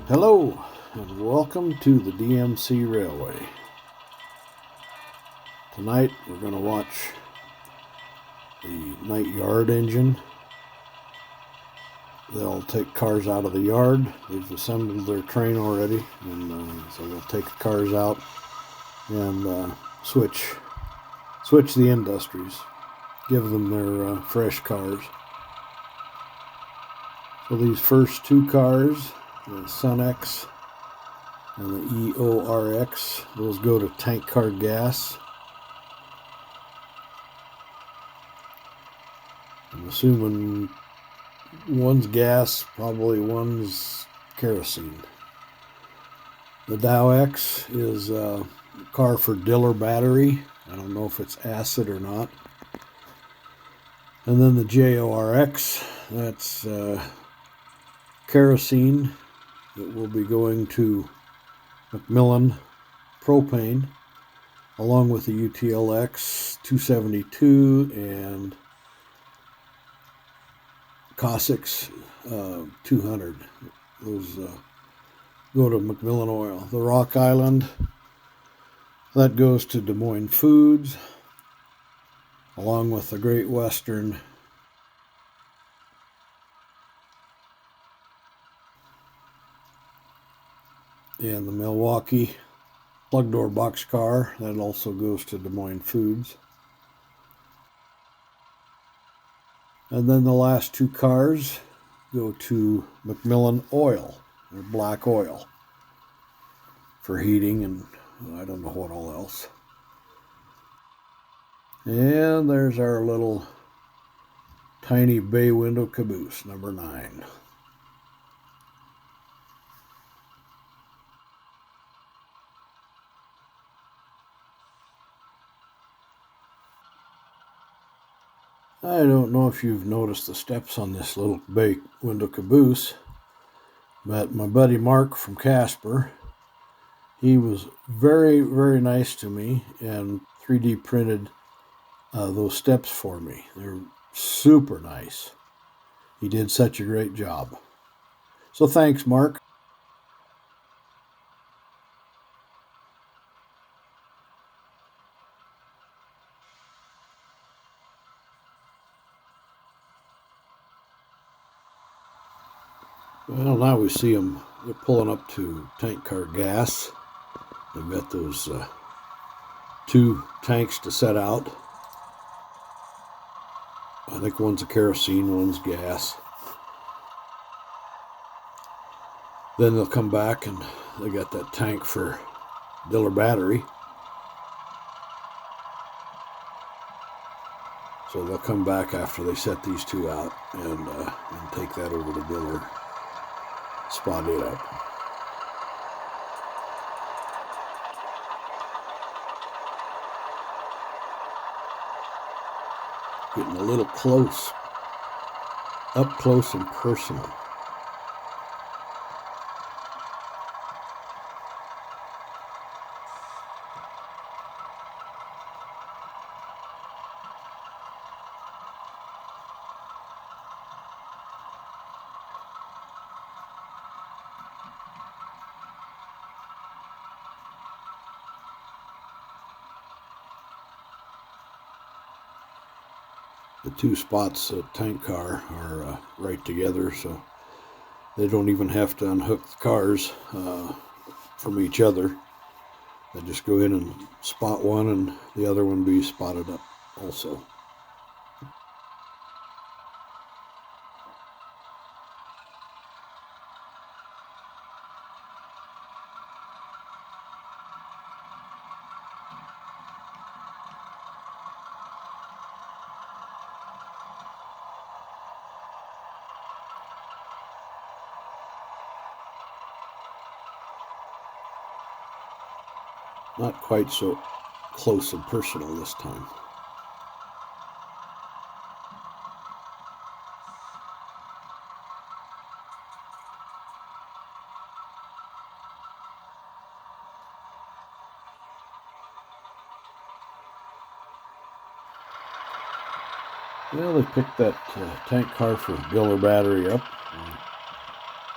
Hello and welcome to the DMC Railway. Tonight we're going to watch the night yard engine. They'll take cars out of the yard. They've assembled their train already, and so they'll take the cars out and switch the industries, give them their fresh cars. So these first two cars, the Sun X and the EORX, those go to tank car gas. I'm assuming one's gas, probably one's kerosene. The Dow X is a car for Diller battery. I don't know if it's acid or not. And then the JORX, that's kerosene. It will be going to Macmillan propane, along with the UTLX 272 and Cossacks 200. Those go to Macmillan Oil. The Rock Island, that goes to Des Moines Foods, along with the Great Western. And the Milwaukee plug door boxcar, that also goes to Des Moines Foods. And then the last two cars go to Macmillan Oil, or black oil, for heating and I don't know what all else. And there's our little tiny bay window caboose, number 9. I don't know if you've noticed the steps on this little bay window caboose, but my buddy Mark from Casper, he was very, very nice to me and 3D printed those steps for me. They're super nice. He did such a great job. So thanks, Mark. Well, now we see them. They're pulling up to tank car gas. They've got those 2 tanks to set out. I think one's a kerosene, one's gas. Then they'll come back and they got that tank for Diller battery. So they'll come back after they set these 2 out and take that over to Diller, spot it up. Getting a little close, up close and personal. The 2 spots of tank car are right together, so they don't even have to unhook the cars from each other. They just go in and spot one and the other one be spotted up also. Not quite so close and personal this time. Well, they picked that tank car for Diller battery up,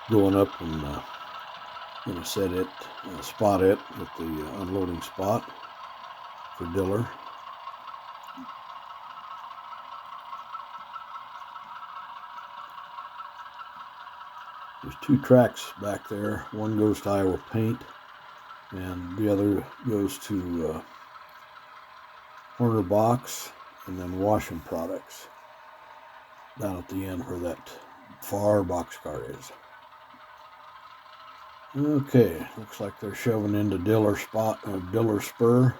going up and going to set it, spot it at the unloading spot for diller. There's 2 tracks back there. One goes to Iowa Paint, and the other goes to Horner Box, and then Washing Products down at the end where that far boxcar is. Okay, looks like they're shoving into diller spur.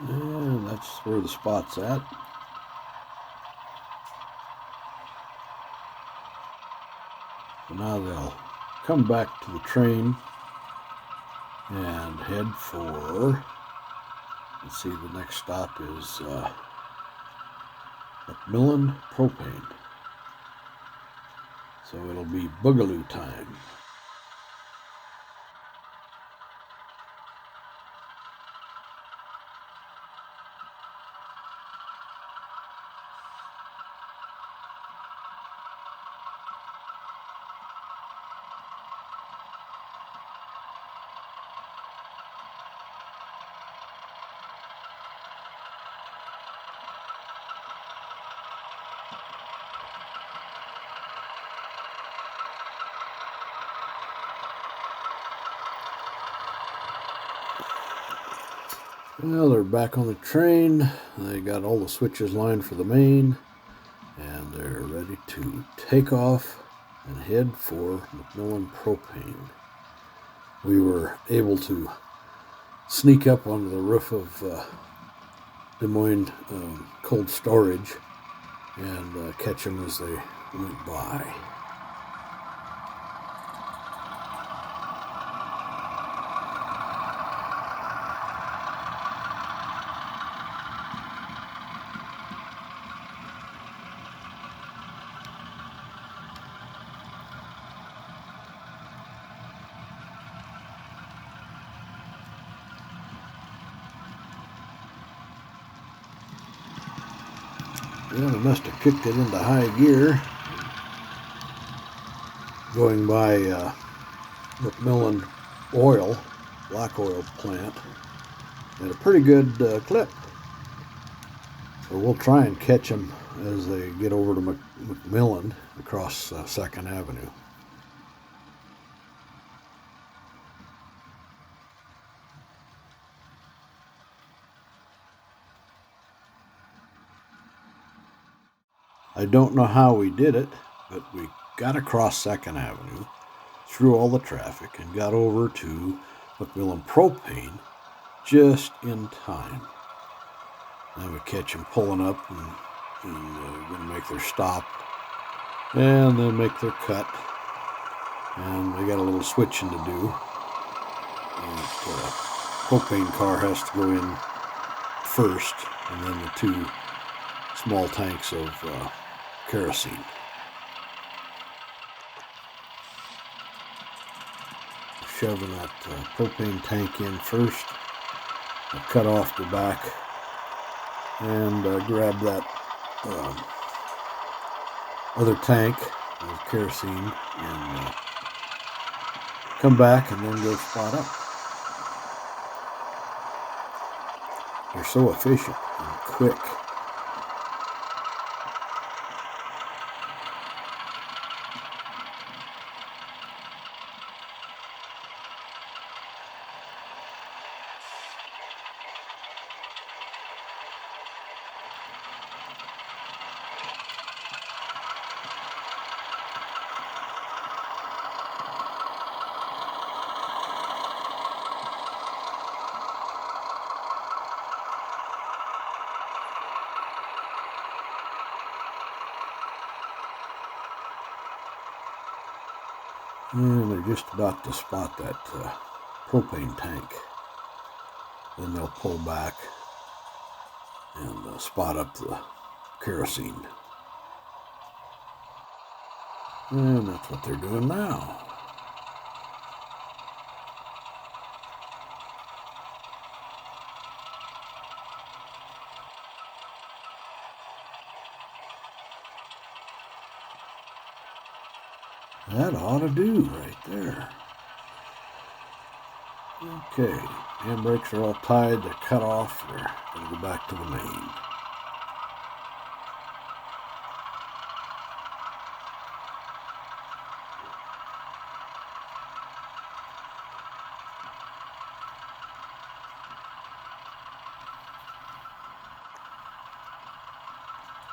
And that's where the spot's at. So now they'll come back to the train and head for, let's see, the next stop is Macmillan Propane. So it'll be Boogaloo time. Well, they're back on the train. They got all the switches lined for the main, and they're ready to take off and head for Macmillan Propane. We were able to sneak up onto the roof of Des Moines cold storage and catch them as they went by. Well, they must have kicked it into high gear going by Macmillan Oil, black oil plant, at a pretty good clip. So we'll try and catch them as they get over to Macmillan across 2nd Avenue. I don't know how we did it, but we got across 2nd Avenue, through all the traffic, and got over to Macmillan Propane just in time. Now we catch them pulling up and going to make their stop, and then make their cut. And they got a little switching to do. And propane car has to go in first, and then the 2 small tanks of kerosene. Shoving that propane tank in first. I'll cut off the back and grab that other tank of kerosene and come back and then go spot up. They're so efficient and quick. And they're just about to spot that propane tank. Then they'll pull back and spot up the kerosene. And that's what they're doing now. That ought to do right there. Okay, handbrakes are all tied, they're cut off, they're going to go back to the main.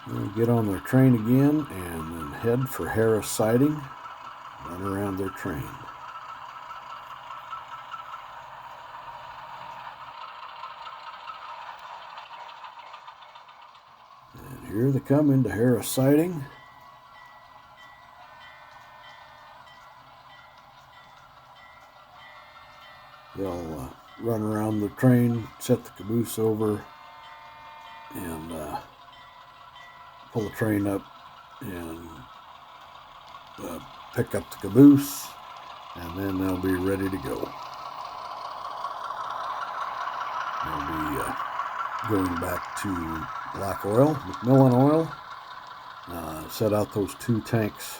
They'll get on their train again and then head for Harris siding, run around their train. And here they come into Harris siding. They'll run around the train, set the caboose over, and pull the train up and pick up the caboose, and then they'll be ready to go. They'll be going back to black oil, Macmillan oil, set out those 2 tanks.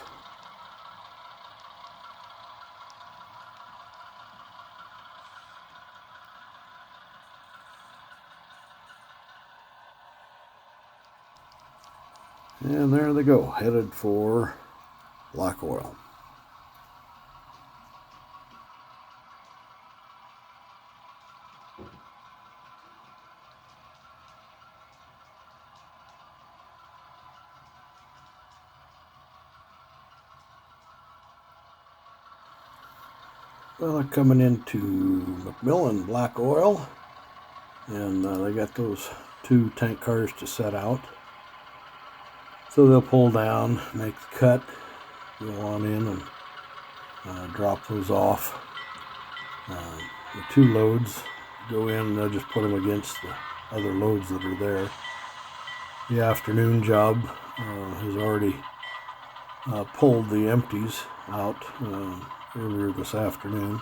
And there they go, headed for black oil. Well, they're coming into Macmillan black oil, and they got those 2 tank cars to set out. So they'll pull down, make the cut, go on in and drop those off. The 2 loads go in, and they'll just put them against the other loads that are there. The afternoon job has already pulled the empties out earlier this afternoon.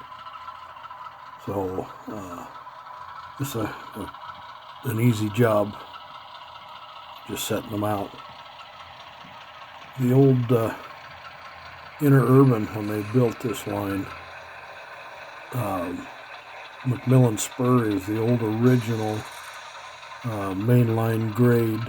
So it's an easy job, just setting them out. The old interurban, when they built this line, Macmillan Spur is the old original mainline grade.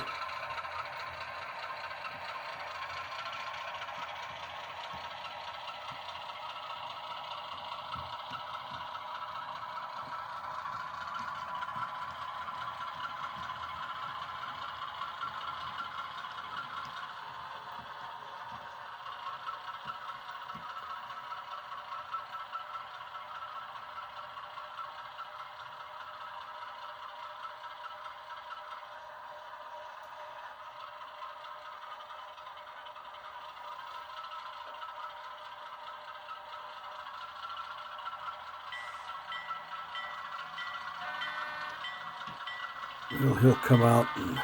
Well, he'll come out and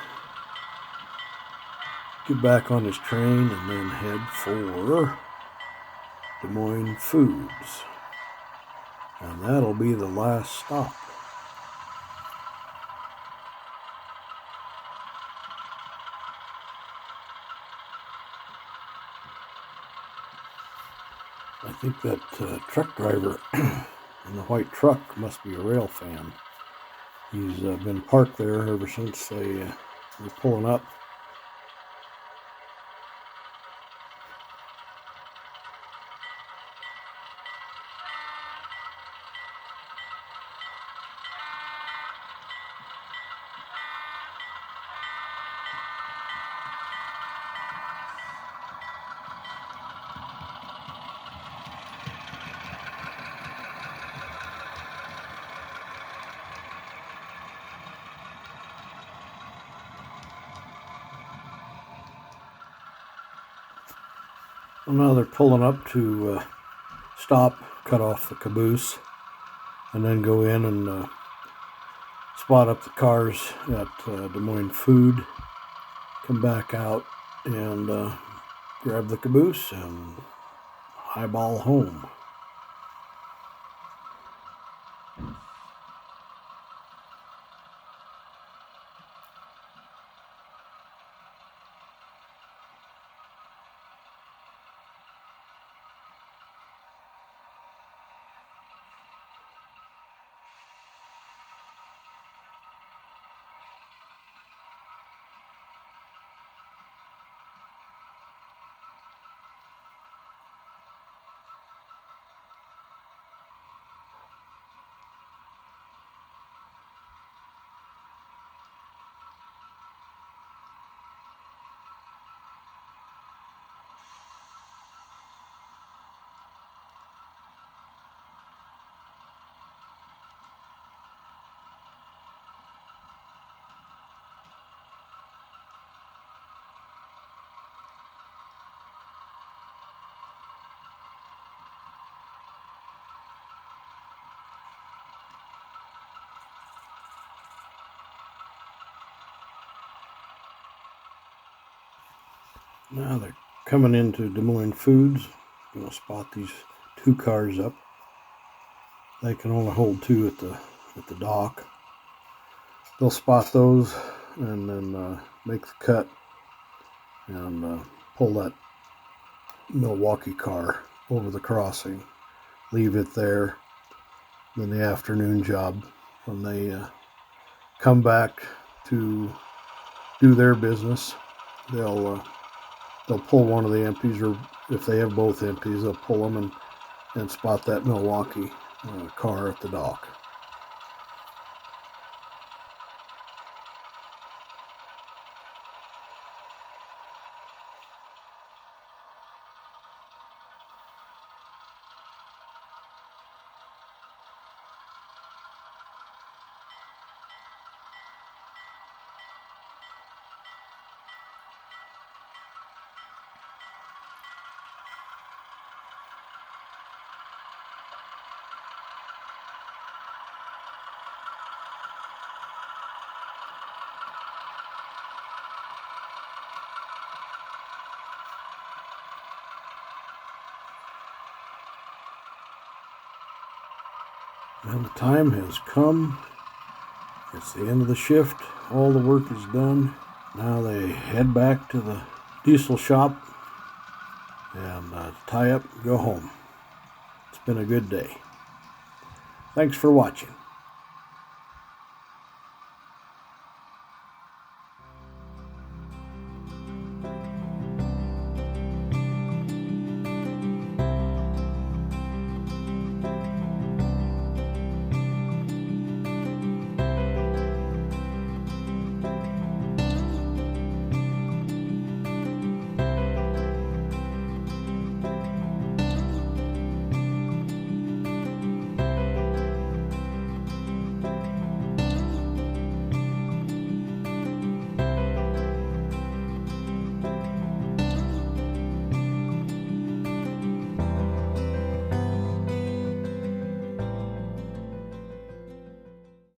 get back on his train and then head for Des Moines Foods. And that'll be the last stop. I think that truck driver in the white truck must be a rail fan. He's been parked there ever since they were pulling up. Well, now they're pulling up to stop, cut off the caboose, and then go in and spot up the cars at Des Moines Food, come back out and grab the caboose and highball home. Now they're coming into Des Moines Foods. Going to spot these 2 cars up. They can only hold 2 at the dock. They'll spot those and then make the cut and pull that Milwaukee car over the crossing, leave it there. Then the afternoon job, when they come back to do their business, they'll pull one of the empties, or if they have both empties, they'll pull them and spot that Milwaukee car at the dock. And the time has come. It's the end of the shift. All the work is done. Now they head back to the diesel shop and tie up and go home. It's been a good day. Thanks for watching.